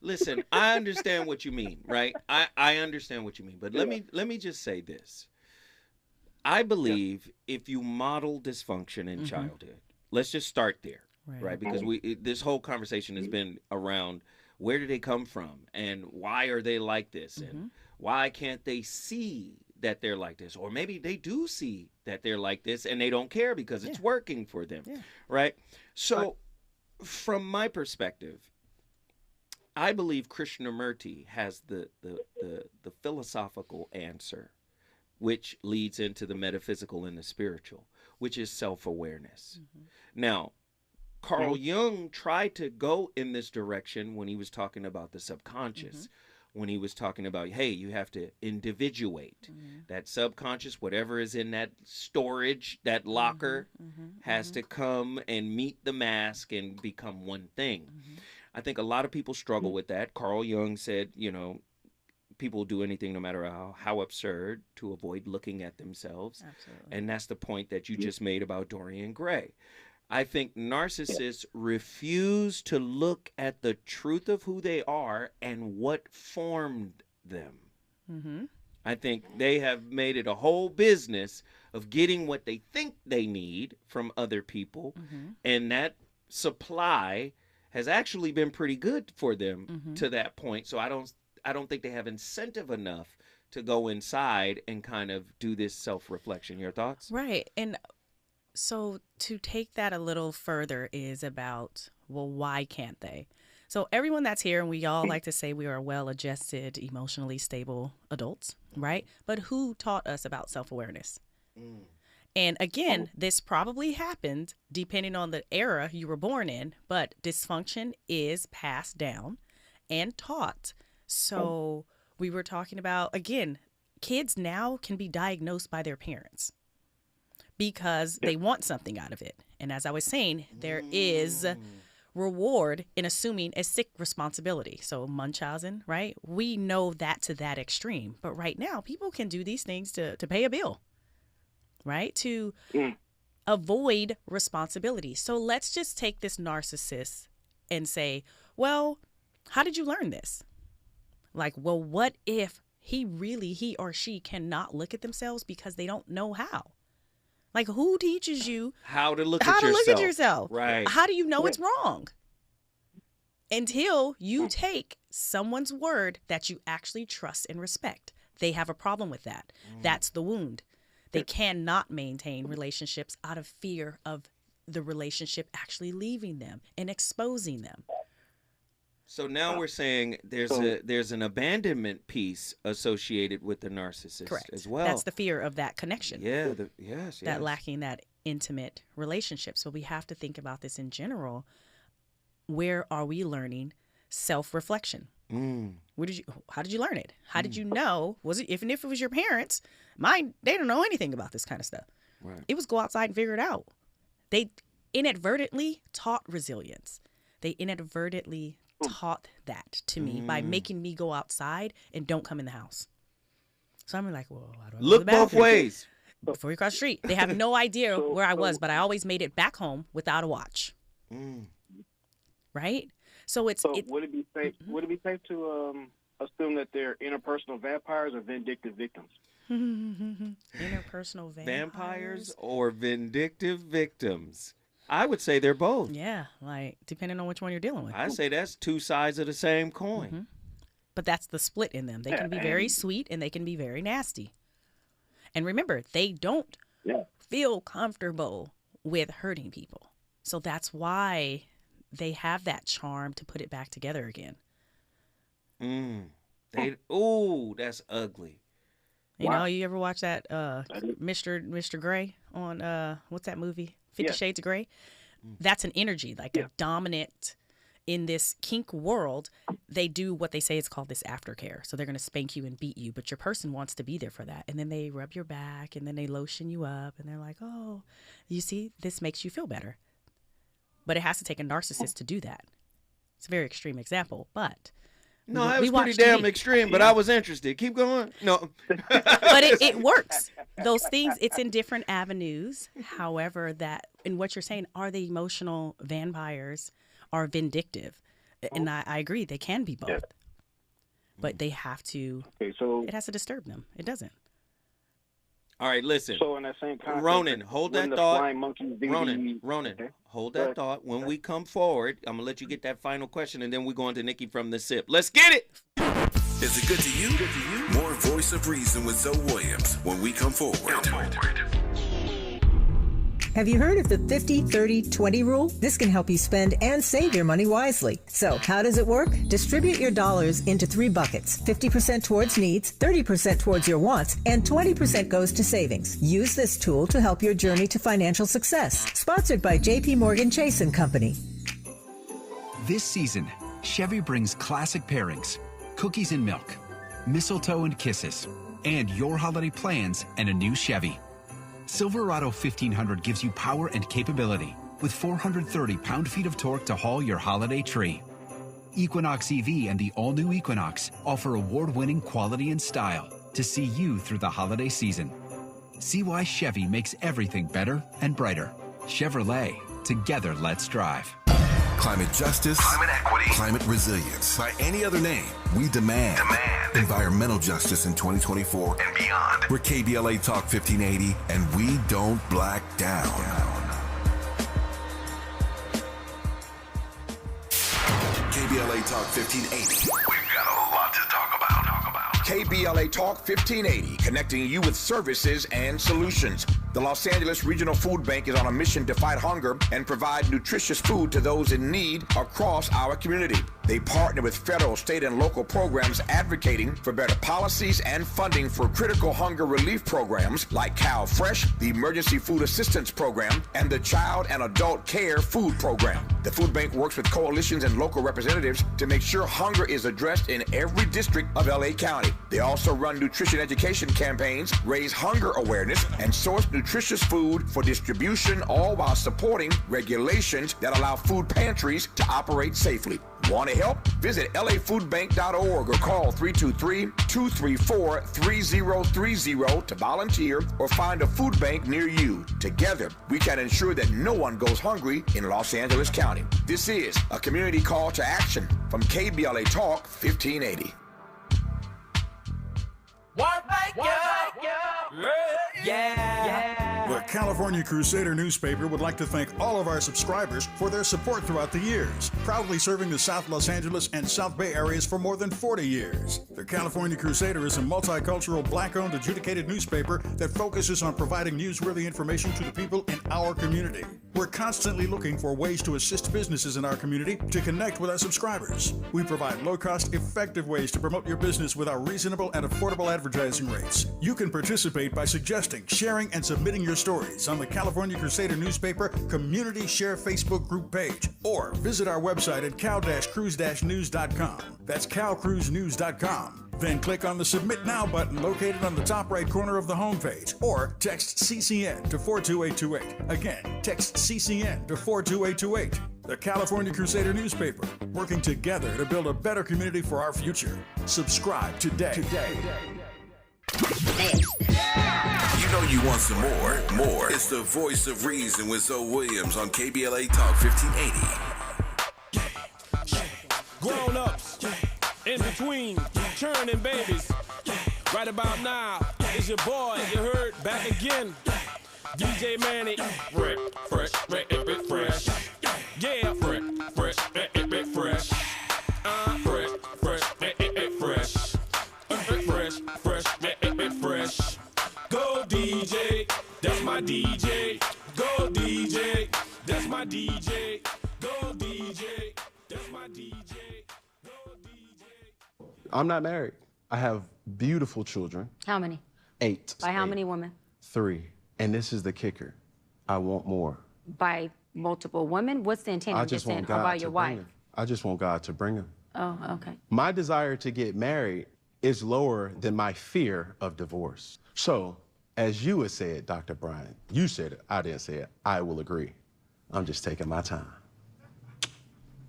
Listen, I understand what you mean, right? I understand what you mean, but let me just say this. I believe if you model dysfunction in childhood, let's just start there, right? Because this whole conversation has been around where do they come from and why are they like this and why can't they see that they're like this, or maybe they do see that they're like this and they don't care because it's working for them, right? So, from my perspective, I believe Krishnamurti has the philosophical answer, which leads into the metaphysical and the spiritual, which is self-awareness. Now, Carl Jung tried to go in this direction when he was talking about the subconscious, when he was talking about, hey, you have to individuate. That subconscious, whatever is in that storage, that locker, has to come and meet the mask and become one thing. I think a lot of people struggle with that. Carl Jung said, you know, people will do anything no matter how absurd to avoid looking at themselves. Absolutely. And that's the point that you just made about Dorian Gray. I think narcissists refuse to look at the truth of who they are and what formed them. I think they have made it a whole business of getting what they think they need from other people, and that supply has actually been pretty good for them to that point. So I don't think they have incentive enough to go inside and kind of do this self-reflection. Your thoughts? Right. And so to take that a little further is about, well, why can't they? So everyone that's here, and we all like to say we are well-adjusted, emotionally stable adults, right? But who taught us about self-awareness? And again, this probably happened depending on the era you were born in, but dysfunction is passed down and taught. So we were talking about, again, kids now can be diagnosed by their parents because they want something out of it. And as I was saying, there is reward in assuming a sick responsibility. So Munchausen, right? We know that to that extreme. But right now, people can do these things to pay a bill, right? To avoid responsibility. So let's just take this narcissist and say, well, how did you learn this? Like, well, what if he or she cannot look at themselves because they don't know how? Like, who teaches you how to look at yourself? Right. How do you know it's wrong? Until you take someone's word that you actually trust and respect. They have a problem with that. That's the wound. They cannot maintain relationships out of fear of the relationship actually leaving them and exposing them. So now we're saying there's an abandonment piece associated with the narcissist as well. That's the fear of that connection. Yeah, yes. That lacking that intimate relationship. So we have to think about this in general. Where are we learning self-reflection? How did you learn it? How did you know? Was it if it was your parents? They don't know anything about this kind of stuff. Right. It was go outside and figure it out. They inadvertently taught resilience. They inadvertently taught that to me by making me go outside and don't come in the house. So I'm like, well, how do I look both ways before you cross the street? They have no idea where I was, but I always made it back home without a watch. Right? So would it be safe? Would it be safe to assume that they're interpersonal vampires or vindictive victims? Interpersonal vampires or vindictive victims? I would say they're both. Yeah, like depending on which one you're dealing with. I say that's two sides of the same coin. But that's the split in them. They can be very sweet and they can be very nasty. And remember, they don't feel comfortable with hurting people. So that's why they have that charm to put it back together again. That's ugly. You know, you ever watch that Mr. Gray on what's that movie? 50 Shades of Grey. That's an energy, like a dominant in this kink world. They do what they say is called this aftercare. So they're going to spank you and beat you, but your person wants to be there for that. And then they rub your back and then they lotion you up and they're like, oh, you see, this makes you feel better. But it has to take a narcissist to do that. It's a very extreme example, but no, it was pretty damn extreme, but I was interested. Keep going. No. But it works. those things, it's in different avenues. However, that in what you're saying, are they emotional vampires or vindictive? And I agree, they can be both. Yeah. But they have to, so it has to disturb them. It doesn't. All right, listen. So in that same context, Ronan, hold when that the thought. Flying Monkeys Ronan, okay. hold Go that ahead. thought. When we come forward, I'm going to let you get that final question, and then we're going to Nikki from the SIP. Let's get it. Is it good to you? More Voice of Reason with Zoe Williams when we come forward. Have you heard of the 50-30-20 rule? This can help you spend and save your money wisely. So, how does it work? Distribute your dollars into 3 buckets. 50% towards needs, 30% towards your wants, and 20% goes to savings. Use this tool to help your journey to financial success. Sponsored by J.P. Morgan Chase & Company. This season, Chevy brings classic pairings, cookies and milk, mistletoe and kisses, and your holiday plans and a new Chevy. Silverado 1500 gives you power and capability with 430 pound-feet of torque to haul your holiday tree. Equinox EV and the all-new Equinox offer award-winning quality and style to see you through the holiday season. See why Chevy makes everything better and brighter. Chevrolet, together let's drive. Climate justice, climate equity, climate resilience. By any other name, we demand environmental justice in 2024 and beyond. We're KBLA Talk 1580, and we don't black down. KBLA Talk 1580. We've got a lot to talk about. KBLA Talk 1580, connecting you with services and solutions. The Los Angeles Regional Food Bank is on a mission to fight hunger and provide nutritious food to those in need across our community. They partner with federal, state, and local programs advocating for better policies and funding for critical hunger relief programs like Cal Fresh, the Emergency Food Assistance Program, and the Child and Adult Care Food Program. The food bank works with coalitions and local representatives to make sure hunger is addressed in every district of LA County. They also run nutrition education campaigns, raise hunger awareness, and source nutritious food for distribution, all while supporting regulations that allow food pantries to operate safely. Want to help? Visit lafoodbank.org or call 323-234-3030 to volunteer or find a food bank near you. Together, we can ensure that no one goes hungry in Los Angeles County. This is a community call to action from KBLA Talk 1580. The California Crusader newspaper would like to thank all of our subscribers for their support throughout the years, proudly serving the South Los Angeles and South Bay areas for more than 40 years. The California Crusader is a multicultural, black-owned, adjudicated newspaper that focuses on providing newsworthy information to the people in our community. We're constantly looking for ways to assist businesses in our community to connect with our subscribers. We provide low-cost, effective ways to promote your business with our reasonable and affordable advertising rates. You can participate by suggesting, sharing, and submitting your stories on the California Crusader newspaper Community Share Facebook group page, or visit our website at cal-cruise-news.com. That's calcruisenews.com. Then click on the Submit Now button located on the top right corner of the homepage, or text CCN to 42828. Again, text CCN to 42828. The California Crusader newspaper, working together to build a better community for our future. Subscribe today. You know you want some more. It's the Voice of Reason with Zoe Williams on KBLA Talk 1580. Grown-ups, in between, churning babies. Right about now, it's your boy, you heard, back again. DJ Manny, fresh. Yeah, fresh. Fresh. Go DJ, that's my DJ. Go DJ, that's my DJ. Go DJ, that's my DJ. I'm not married. I have beautiful children. How many? 8. By how many women? 3. And this is the kicker. I want more. By multiple women? What's the intent? I Of just saying, want or God by to your bring wife? them. I just want God to bring them. Oh, okay. My desire to get married is lower than my fear of divorce. So, as you would say it, Dr. Brian, you said it, I didn't say it, I will agree. I'm just taking my time.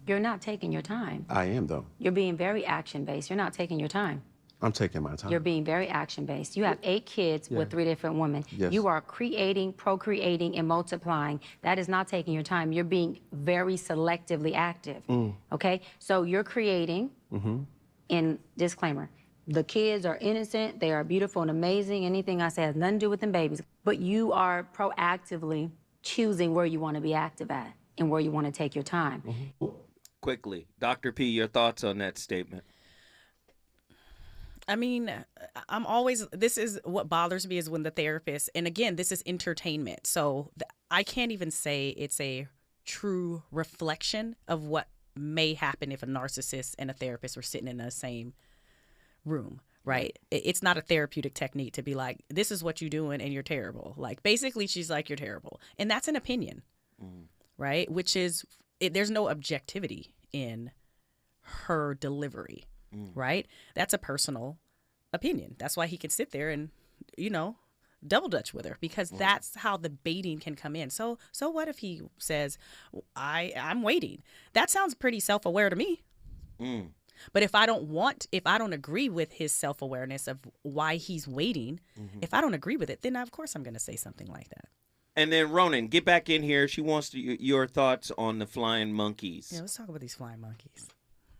You're not taking your time. I am, though. You're being very action-based. You're not taking your time. I'm taking my time. You're being very action-based. You have 8 kids with 3 different women. Yes. You are creating, procreating, and multiplying. That is not taking your time. You're being very selectively active, okay? So you're creating, in disclaimer, the kids are innocent, they are beautiful and amazing. Anything I say has nothing to do with them babies. But you are proactively choosing where you want to be active at and where you want to take your time. Quickly, Dr. P, your thoughts on that statement? I mean, this is what bothers me is when the therapist, and again, this is entertainment. So I can't even say it's a true reflection of what may happen if a narcissist and a therapist were sitting in the same room, right? It's not a therapeutic technique to be like, this is what you're doing and you're terrible. Like, basically, she's like, you're terrible. And that's an opinion, right? Which is, there's no objectivity in her delivery. Right? That's a personal opinion. That's why he can sit there and, double dutch with her, because that's how the baiting can come in. So what if he says, I'm waiting? That sounds pretty self-aware to me. But if I don't agree with his self-awareness of why he's waiting, if I don't agree with it, then of course I'm going to say something like that. And then Ronan, get back in here. She wants your thoughts on the flying monkeys. Yeah, let's talk about these flying monkeys.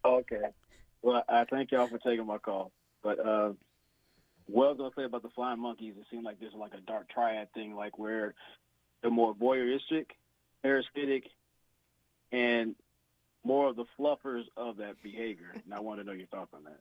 Okay. Well, I thank y'all for taking my call. But what I was going to say about the flying monkeys, it seemed like there's like a dark triad thing, like where they're more voyeuristic, parasitic, and more of the fluffers of that behavior. And I want to know your thoughts on that.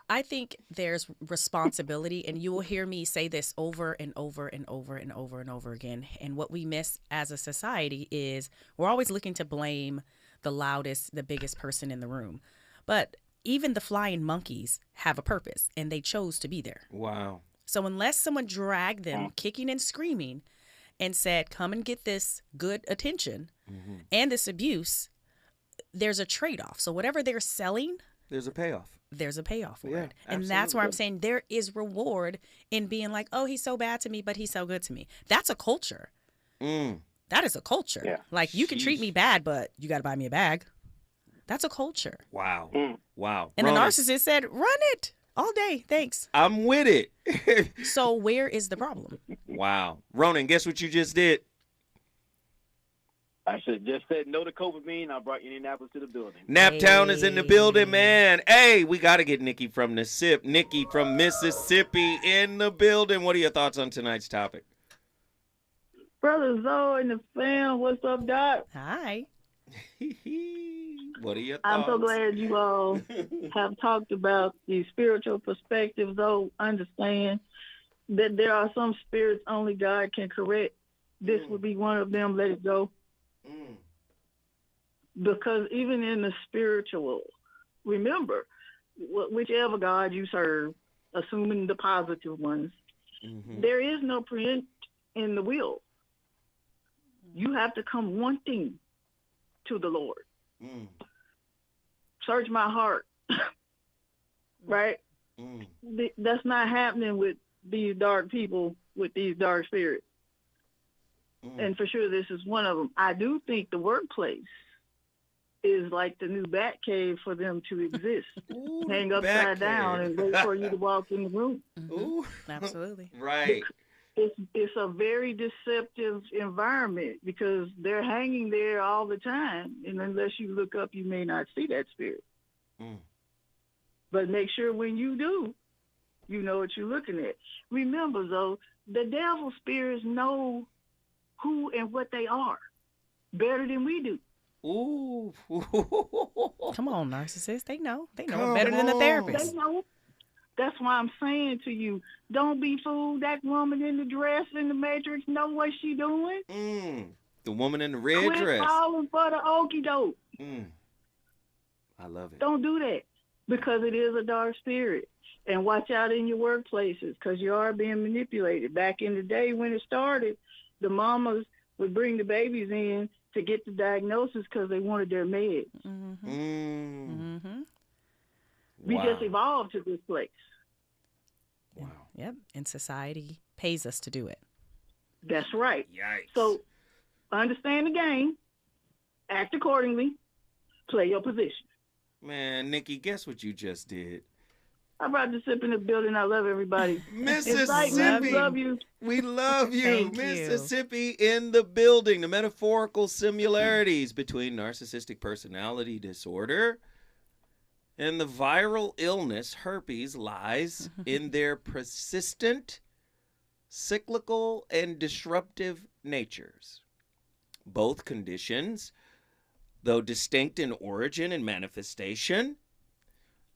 I think there's responsibility, and you will hear me say this over and over and over and over and over again. And what we miss as a society is we're always looking to blame the loudest, the biggest person in the room. But even the flying monkeys have a purpose, and they chose to be there. Wow. So unless someone dragged them kicking and screaming and said, come and get this good attention and this abuse, there's a trade-off. So whatever they're selling, there's a payoff. There's a payoff for it. And absolutely. that's where I'm saying there is reward in being like, oh, he's so bad to me, but he's so good to me. That's a culture. That is a culture. Yeah. Like, you can treat me bad, but you got to buy me a bag. That's a culture. Wow. Wow. And Ronan, the narcissist said, run it all day. Thanks. I'm with it. So where is the problem? Wow. Ronan, guess what you just did? I should have just said no to COVID. I brought Indianapolis to the building. Naptown is in the building, man. Hey, we got to get Nikki from the SIP. Nikki from Mississippi in the building. What are your thoughts on tonight's topic? Brother Zoe and the fam, what's up, Doc? Hi. What are your thoughts? I'm so glad you all have talked about the spiritual perspective, though. Understand that there are some spirits only God can correct. This would be one of them. Let it go. Because even in the spiritual, remember, whichever God you serve, assuming the positive ones, there is no preempt in the will. You have to come wanting to the Lord. Search my heart. Right? That's not happening with these dark people, with these dark spirits. And for sure, this is one of them. I do think the workplace is like the new bat cave for them to exist. Hang upside down and wait for you to walk in the room. Absolutely. Right. It's a very deceptive environment because they're hanging there all the time. And unless you look up, you may not see that spirit. But make sure when you do, you know what you're looking at. Remember, though, the devil spirits know who and what they are better than we do. Ooh. Come on, narcissists. They know. They know it better than the therapist. They know. That's why I'm saying to you, don't be fooled. That woman in the dress in the Matrix know what she doing. The woman in the red Quit dress. falling for the okie doke. I love it. Don't do that because it is a dark spirit. And watch out in your workplaces because you are being manipulated. Back in the day when it started, the mamas would bring the babies in to get the diagnosis because they wanted their meds. We just evolved to this place. Wow. Yep. And society pays us to do it. That's right. Yikes. So understand the game, act accordingly, play your position. Man, Nikki, guess what you just did? I brought the sip in the building. I love everybody. Mississippi. Love you. We love you. Thank Mississippi in the building. The metaphorical similarities between narcissistic personality disorder and the viral illness herpes lies in their persistent, cyclical, and disruptive natures. Both conditions, though distinct in origin and manifestation,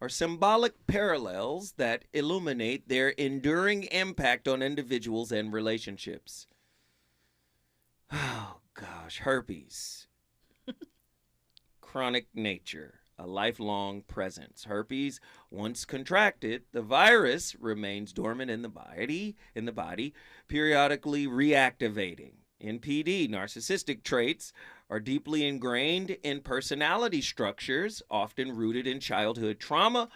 are symbolic parallels that illuminate their enduring impact on individuals and relationships. Oh, gosh, herpes. Chronic nature, a lifelong presence. Herpes, once contracted, the virus remains dormant in the body, periodically reactivating. NPD, narcissistic traits, are deeply ingrained in personality structures, often rooted in childhood trauma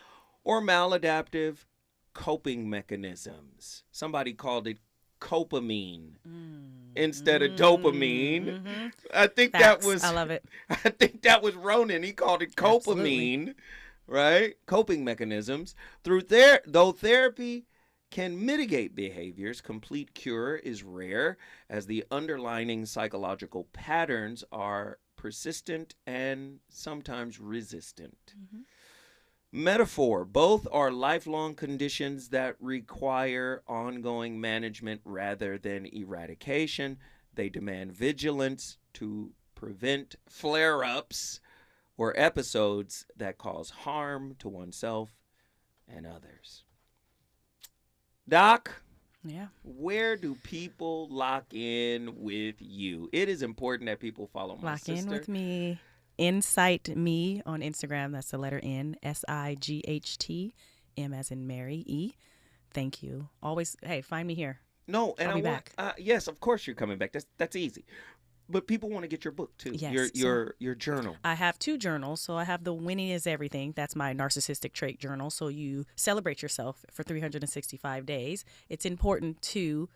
or maladaptive coping mechanisms. Somebody called it copamine instead of dopamine. I think that was I love it. I think that was Ronan. He called it copamine, Absolutely. right? Coping mechanisms. Though therapy can mitigate behaviors, complete cure is rare, as the underlying psychological patterns are persistent and sometimes resistant. Metaphor, both are lifelong conditions that require ongoing management rather than eradication. They demand vigilance to prevent flare-ups or episodes that cause harm to oneself and others. Doc, Yeah. where do people lock in with you? It is important that people follow my Lock sister. in with me. Insight Me on Instagram. That's the letter N, SIGHT, M as in Mary, E. Thank you. Always, hey, find me here. No, and I'll be back. Yes, of course you're coming back. That's easy. But people want to get your book too. Yes, Your journal. I have 2 journals. So I have the Winning is Everything. That's my narcissistic trait journal. So you celebrate yourself for 365 days. It's important to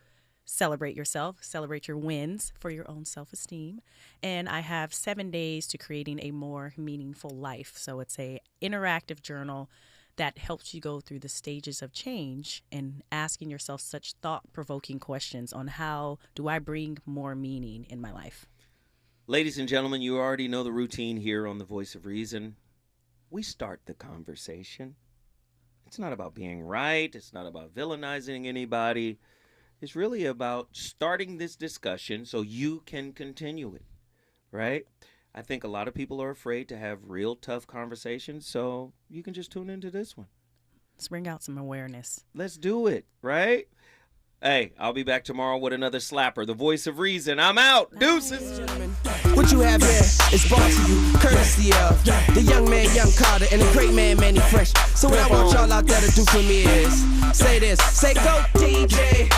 celebrate yourself, celebrate your wins for your own self-esteem. And I have 7 days to creating a more meaningful life. So it's a interactive journal that helps you go through the stages of change and asking yourself such thought-provoking questions on how do I bring more meaning in my life. Ladies and gentlemen, you already know the routine here on The Voice of Reason. We start the conversation. It's not about being right. It's not about villainizing anybody. It's really about starting this discussion so you can continue it, right? I think a lot of people are afraid to have real tough conversations, so you can just tune into this one. Let's bring out some awareness. Let's do it, right? Hey, I'll be back tomorrow with another slapper. The Voice of Reason. I'm out. Deuces. What you have here is brought to you courtesy of the young man, Young Carter, and the great man, Manny Fresh. So what I want y'all out there to do for me is say this, say go DJ.